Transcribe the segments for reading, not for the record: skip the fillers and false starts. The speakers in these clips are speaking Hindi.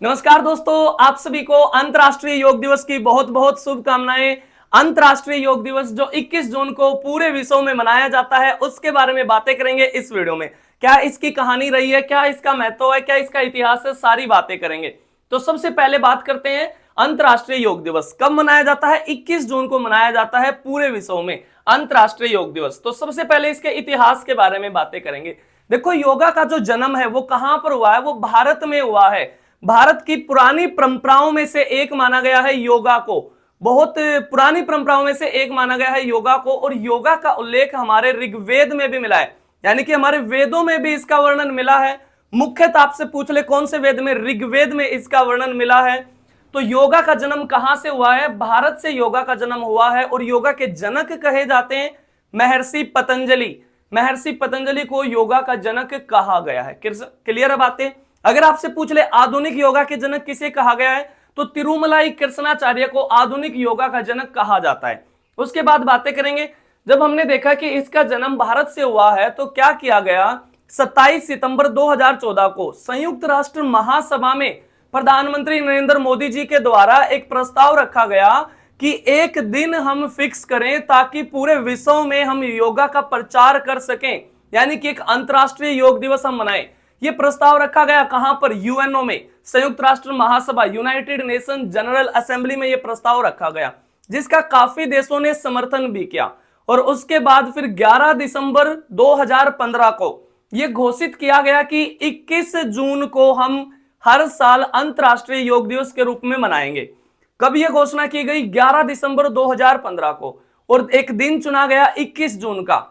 नमस्कार दोस्तों, आप सभी को अंतर्राष्ट्रीय योग दिवस की बहुत बहुत शुभकामनाएं। अंतर्राष्ट्रीय योग दिवस जो 21 जून को पूरे विश्व में मनाया जाता है, उसके बारे में बातें करेंगे इस वीडियो में। क्या इसकी कहानी रही है, क्या इसका महत्व है, क्या इसका इतिहास है, सारी बातें करेंगे। तो सबसे पहले बात करते हैं अंतर्राष्ट्रीय योग दिवस कब मनाया जाता है। 21 जून को मनाया जाता है पूरे विश्व में अंतर्राष्ट्रीय योग दिवस। तो सबसे पहले इसके इतिहास के बारे में बातें करेंगे। देखो, योगा का जो जन्म है वो कहां पर हुआ है, वो भारत में हुआ है। भारत की पुरानी परंपराओं में से एक माना गया है योगा को, बहुत पुरानी परंपराओं में से एक माना गया है योगा को। और योगा का उल्लेख हमारे ऋग्वेद में भी मिला है, यानी कि हमारे वेदों में भी इसका वर्णन मिला है। मुख्यतः आपसे पूछ ले कौन से वेद में, ऋग्वेद में इसका वर्णन मिला है। तो योगा का जन्म कहां से हुआ है? भारत से योगा का जन्म हुआ है। और योगा के जनक कहे जाते हैं महर्षि पतंजलि। महर्षि पतंजलि को योगा का जनक कहा गया है। क्लियर है बातें? अगर आपसे पूछ ले आधुनिक योगा के जनक किसे कहा गया है, तो तिरुमलाई कृष्णाचार्य को आधुनिक योगा का जनक कहा जाता है। उसके बाद बातें करेंगे, जब हमने देखा कि इसका जन्म भारत से हुआ है तो क्या किया गया। 27 सितंबर 2014 को संयुक्त राष्ट्र महासभा में प्रधानमंत्री नरेंद्र मोदी जी के द्वारा एक प्रस्ताव रखा गया कि एक दिन हम फिक्स करें ताकि पूरे विश्व में हम योगा का प्रचार कर सकें, यानी कि एक अंतर्राष्ट्रीय योग दिवस हम मनाएं। यह प्रस्ताव रखा गया कहां पर? यूएनओ में, संयुक्त राष्ट्र महासभा, यूनाइटेड नेशन जनरल असेंबली में यह प्रस्ताव रखा गया, जिसका काफी देशों ने समर्थन भी किया। और उसके बाद फिर 11 दिसंबर 2015 को यह घोषित किया गया कि 21 जून को हम हर साल अंतर्राष्ट्रीय योग दिवस के रूप में मनाएंगे। कब यह घोषणा की गई? 11 दिसंबर 2015 को। और एक दिन चुना गया 21 जून का।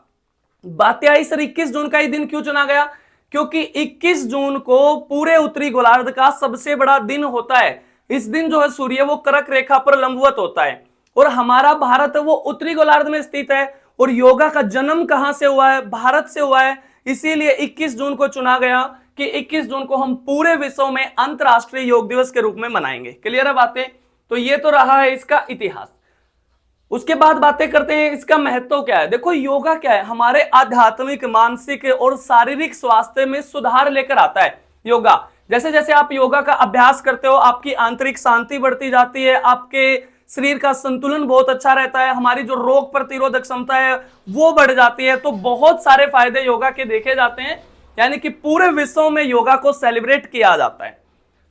बातें आई सर 21 जून का ही दिन क्यों चुना गया? क्योंकि 21 जून को पूरे उत्तरी गोलार्ध का सबसे बड़ा दिन होता है। इस दिन जो है सूर्य वो कर्क रेखा पर लंबवत होता है और हमारा भारत वो उत्तरी गोलार्ध में स्थित है। और योगा का जन्म कहां से हुआ है? भारत से हुआ है। इसीलिए 21 जून को चुना गया कि 21 जून को हम पूरे विश्व में अंतर्राष्ट्रीय योग दिवस के रूप में मनाएंगे। क्लियर है बातें? तो ये तो रहा है इसका इतिहास। उसके बाद बातें करते हैं इसका महत्व क्या है। देखो, योगा क्या है? हमारे आध्यात्मिक, मानसिक और शारीरिक स्वास्थ्य में सुधार लेकर आता है योगा। जैसे जैसे आप योगा का अभ्यास करते हो, आपकी आंतरिक शांति बढ़ती जाती है, आपके शरीर का संतुलन बहुत अच्छा रहता है, हमारी जो रोग प्रतिरोधक क्षमता है वो बढ़ जाती है। तो बहुत सारे फायदे योगा के देखे जाते हैं, यानी कि पूरे विश्व में योगा को सेलिब्रेट किया जाता है।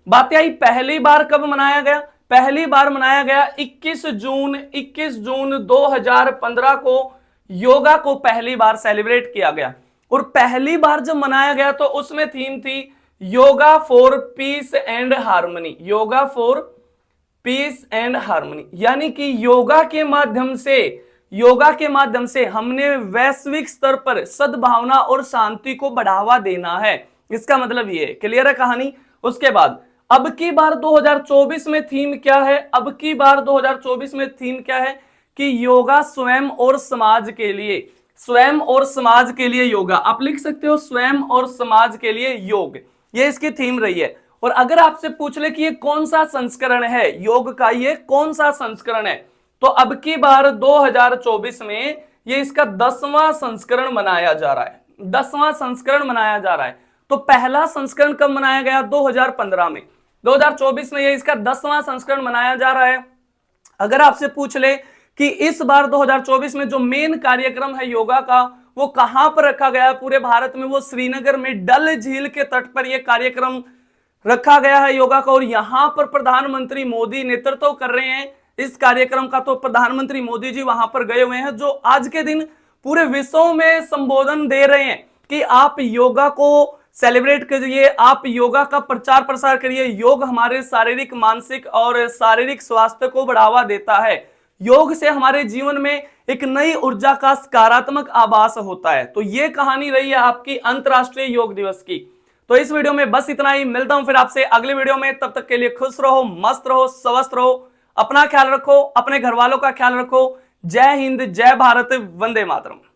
बातें आई पहली बार कब मनाया गया? पहली बार मनाया गया 21 जून 2015 को योगा को पहली बार सेलिब्रेट किया गया। और पहली बार जब मनाया गया तो उसमें थीम थी yoga for piece and harmony. Yoga for piece and harmony, यानी कि योगा के माध्यम से हमने वैश्विक स्तर पर सद्भावना और शांति को बढ़ावा देना है। इसका मतलब ये। क्लियर है कहानी? उसके बाद अब की बार 2024 में थीम क्या है? अब की बार 2024 में थीम क्या है कि योगा स्वयं और समाज के लिए। स्वयं और समाज के लिए योगा, आप लिख सकते हो स्वयं और समाज के लिए योग, ये इसकी थीम रही है। और अगर आपसे पूछ ले कि ये कौन सा संस्करण है योग का, ये कौन सा संस्करण है, तो अब की बार 2024 में ये इसका 10वां संस्करण मनाया जा रहा है। 10वां संस्करण मनाया जा रहा है। तो पहला संस्करण कब मनाया गया? 2015 में। 2024 में ये इसका 10वां संस्करण मनाया जा रहा है। अगर आपसे पूछ ले कि इस बार 2024 में जो मेन कार्यक्रम है योगा का वो कहां पर रखा गया है पूरे भारत में, वो श्रीनगर में डल झील के तट पर यह कार्यक्रम रखा गया है योगा का। और यहां पर प्रधानमंत्री मोदी नेतृत्व कर रहे हैं इस कार्यक्रम का। तो प्रधानमंत्री मोदी जी वहां पर गए हुए हैं, जो आज के दिन पूरे विश्व में संबोधन दे रहे हैं कि आप योगा को सेलिब्रेट करिए, आप योगा का प्रचार प्रसार करिए। योग हमारे शारीरिक, मानसिक और शारीरिक स्वास्थ्य को बढ़ावा देता है। योग से हमारे जीवन में एक नई ऊर्जा का सकारात्मक आभास होता है। तो ये कहानी रही है आपकी अंतर्राष्ट्रीय योग दिवस की। तो इस वीडियो में बस इतना ही। मिलता हूं फिर आपसे अगले वीडियो में। तब तक के लिए खुश रहो, मस्त रहो, स्वस्थ रहो, अपना ख्याल रखो, अपने घर वालों का ख्याल रखो। जय हिंद, जय भारत, वंदे मातरम।